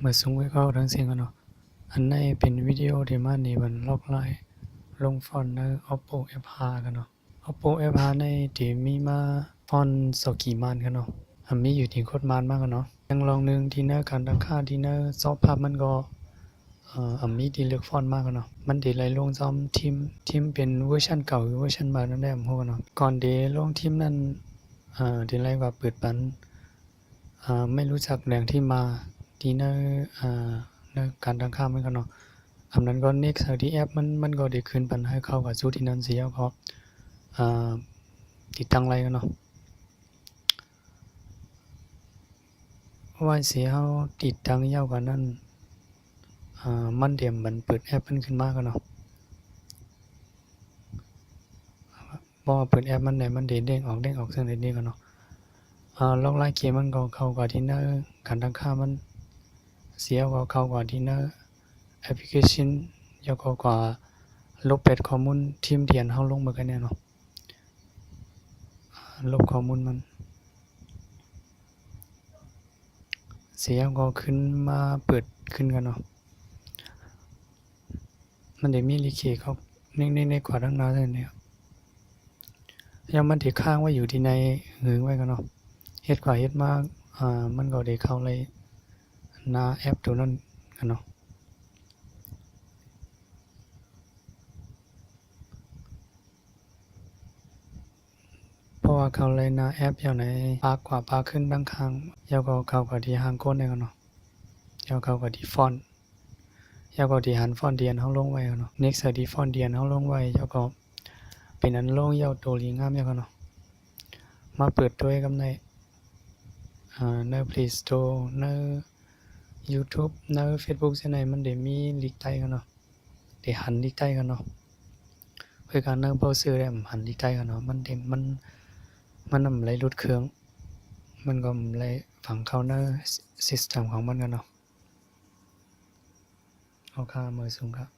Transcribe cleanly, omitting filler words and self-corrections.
เมื่อสูงไว้ก็ทั้งเสียงกันเนาะอันในเป็นวิดีโอที่มานี่มันลอกไล่ลงฟอนต์ใน Oppo F5 กันเนาะ Oppo F5 ในที่มีมาฟอนต์สกี่มานกันเนาะมีอยู่ที่โคตรมานมากกันเนาะยังลองนึงที่เนื้อการตั้งค่าที่เนื้อซอฟต์ภาพมันก็มีที่เลือกฟอนต์มากกันเนาะมันได้ไหลลงซ้อมทีมเป็นเวอร์ชันเก่าหรือเวอร์ชันใหม่นั่นแหละผมว่าเนาะก่อนเดลงทีมนั้นที่ไรว่าเปิดปันไม่รู้จักแหล่งที่มาที่เนื้อการตั้งค่ามันกันเนาะอันนั้นก็เน็กซ์ที่แอปมันก็ได้คืนปันให้เข้ากับสูตรที่นั่นเสียก็ติดตั้งไรกันเนาะว่าเสียเขาติดตั้งยาวกว่านั้นมันเดี๋ยวมันเปิดแอปมันขึ้นมากกันเนาะพอเปิดแอปมันไหนมันเด้งออกซึ่งในนี้กันเนาะลอกไล่เกมมันก็เข้ากว่าที่เนื้อการตั้งค่ามันเสียก็เข้ากว่าที่เนื้อแอปพลิเคชันยาวกว่าลบเป็ดข้อมูลทีมเดียนเขาลงมากันเนี่ยเนาะลบข้อมูลมันเสียก็ขึ้นมาเปิดขึ้นกันเนาะมันได้มีรีเคเขาในกว่าดังนั้นเลยเนี่ยยังมันถือข้างไว้อยู่ที่ในหึงไว้กันเนาะเฮ็ดกว่าเฮ็ดมากมันก็ได้เข้าเลยหน้าแอปตัวนั้นกันเนาะเพราะว่าเข้าเลยหน้าแอปอย่างไหนปากกว่าปากขึ้นด้านข้างยาวก็เข้ากว่าที่หางก้นได้กันเนาะยาวเข้ากว่าที่ฟอนต์ยาวก็ที่หันฟอนต์เดียนเฮาลงไว้กันเนาะ next ที่ฟอนต์เดียนเฮาลงไว้ยาวก็เป็นอันลงยาวตัวลีงามยาวกันเนาะมาเปิดด้วยกับในPlay Store ใน YouTube ใน Facebook เช่นไหนมันได้มีลิงก์ใต้กันเนาะได้หันลิงก์ใต้กันเนาะเพื่อการในเบราว์เซอร์ได้หันลิงก์ใต้กันเนาะมันนำไหลรุดเครื่องมันก็ไหลฝังเข้าในซิสเต็มของมันกันเนาะเอาค่ามือสูงครับ